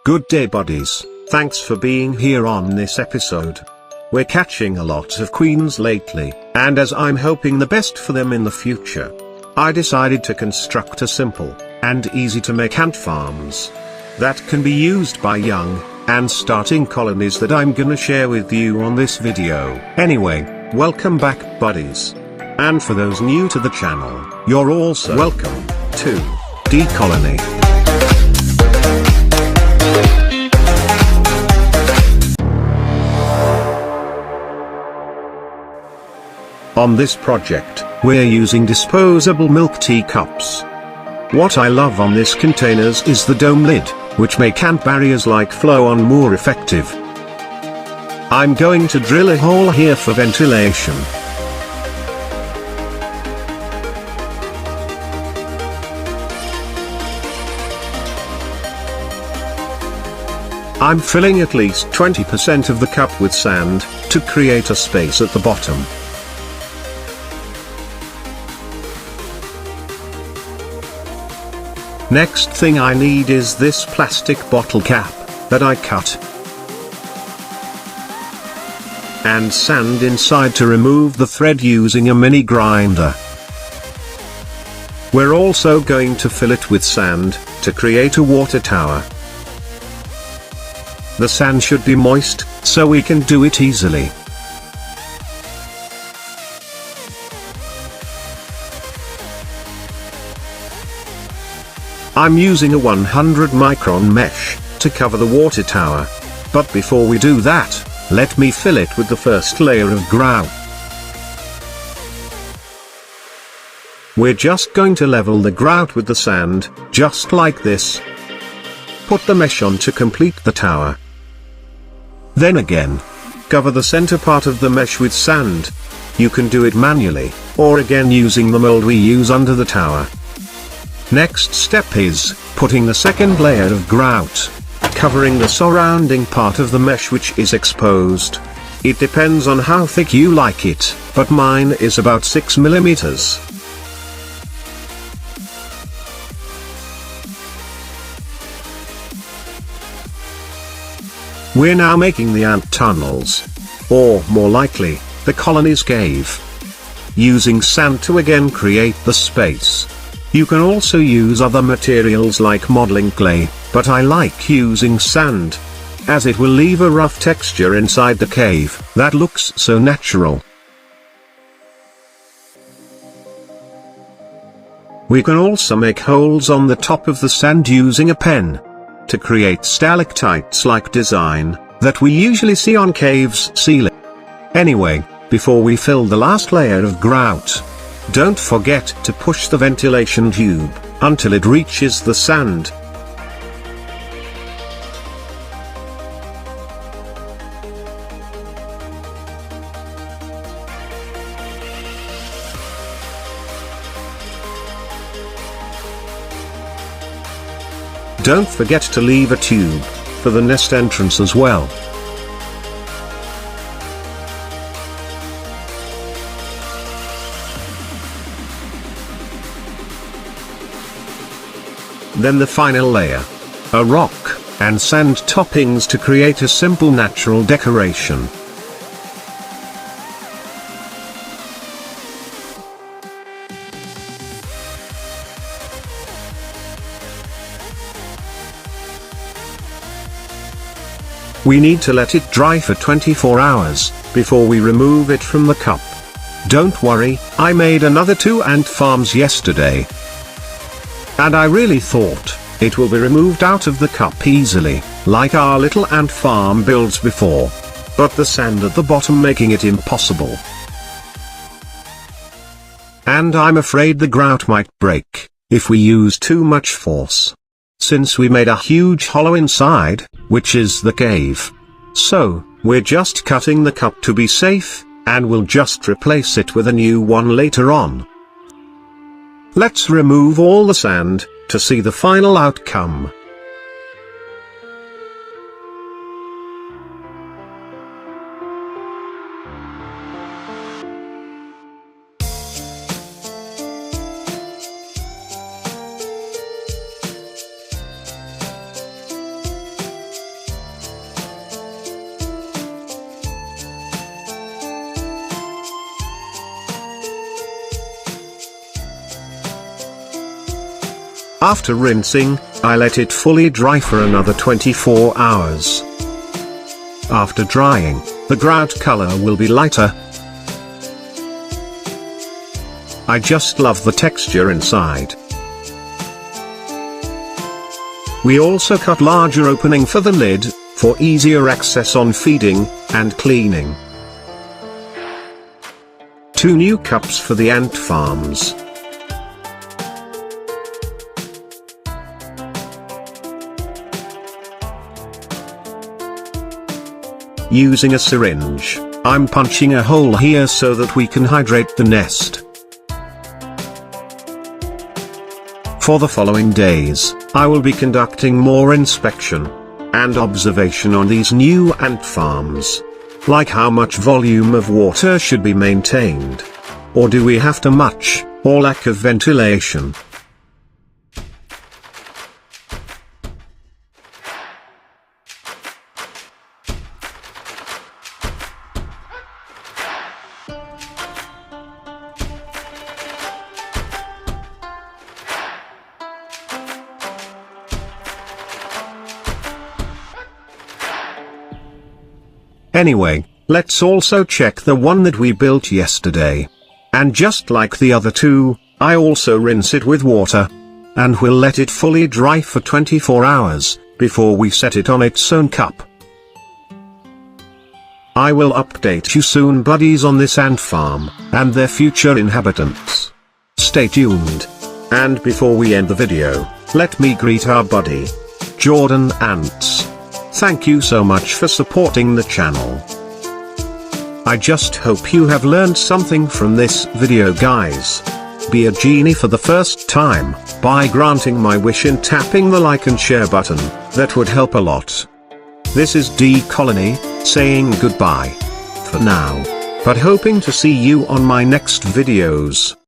Good day buddies, thanks for being here on this episode. We're catching a lot of queens lately, and as I'm hoping the best for them in the future, I decided to construct a simple and easy to make ant farms that can be used by young and starting colonies that I'm gonna share with you on this video. Anyway, welcome back buddies. And for those new to the channel, you're also welcome to DColonyyt. On this project, we're using disposable milk tea cups. What I love on this containers is the dome lid, which make ant barriers like flow on more effective. I'm going to drill a hole here for ventilation. I'm filling at least 20% of the cup with sand, to create a space at the bottom. Next thing I need is this plastic bottle cap, that I cut, and sand inside to remove the thread using a mini grinder. We're also going to fill it with sand, to create a water tower. The sand should be moist, so we can do it easily. I'm using a 100 micron mesh, to cover the water tower. But before we do that, let me fill it with the first layer of grout. We're just going to level the grout with the sand, just like this. Put the mesh on to complete the tower. Then again, cover the center part of the mesh with sand. You can do it manually, or again using the mold we use under the tower. Next step is putting the second layer of grout, covering the surrounding part of the mesh which is exposed. It depends on how thick you like it, but mine is about 6 mm. We're now making the ant tunnels, or more likely, the colony's cave, using sand to again create the space. You can also use other materials like modeling clay, but I like using sand, as it will leave a rough texture inside the cave that looks so natural. We can also make holes on the top of the sand using a pen, to create stalactites-like design that we usually see on caves' ceiling. Anyway, before we fill the last layer of grout, don't forget to push the ventilation tube until it reaches the sand. Don't forget to leave a tube for the nest entrance as well. Then the final layer, a rock and sand toppings to create a simple natural decoration. We need to let it dry for 24 hours, before we remove it from the cup. Don't worry, I made another 2 ant farms yesterday. And I really thought it will be removed out of the cup easily, like our little ant farm builds before. But the sand at the bottom making it impossible. And I'm afraid the grout might break, if we use too much force. Since we made a huge hollow inside, which is the cave. So, we're just cutting the cup to be safe, and we'll just replace it with a new one later on. Let's remove all the sand, to see the final outcome. After rinsing, I let it fully dry for another 24 hours. After drying, the grout color will be lighter. I just love the texture inside. We also cut larger opening for the lid, for easier access on feeding and cleaning. 2 new cups for the ant farms. Using a syringe, I'm punching a hole here so that we can hydrate the nest. For the following days, I will be conducting more inspection and observation on these new ant farms. Like how much volume of water should be maintained. Or do we have too much, or lack of ventilation? Anyway, let's also check the one that we built yesterday. And just like the other two, I also rinse it with water. And we'll let it fully dry for 24 hours, before we set it on its own cup. I will update you soon, buddies, on this ant farm, and their future inhabitants. Stay tuned. And before we end the video, let me greet our buddy, Jordan Ants. Thank you so much for supporting the channel. I just hope you have learned something from this video, guys. Be a genie for the first time, by granting my wish and tapping the like and share button, that would help a lot. This is DColonyyt, saying goodbye for now, but hoping to see you on my next videos.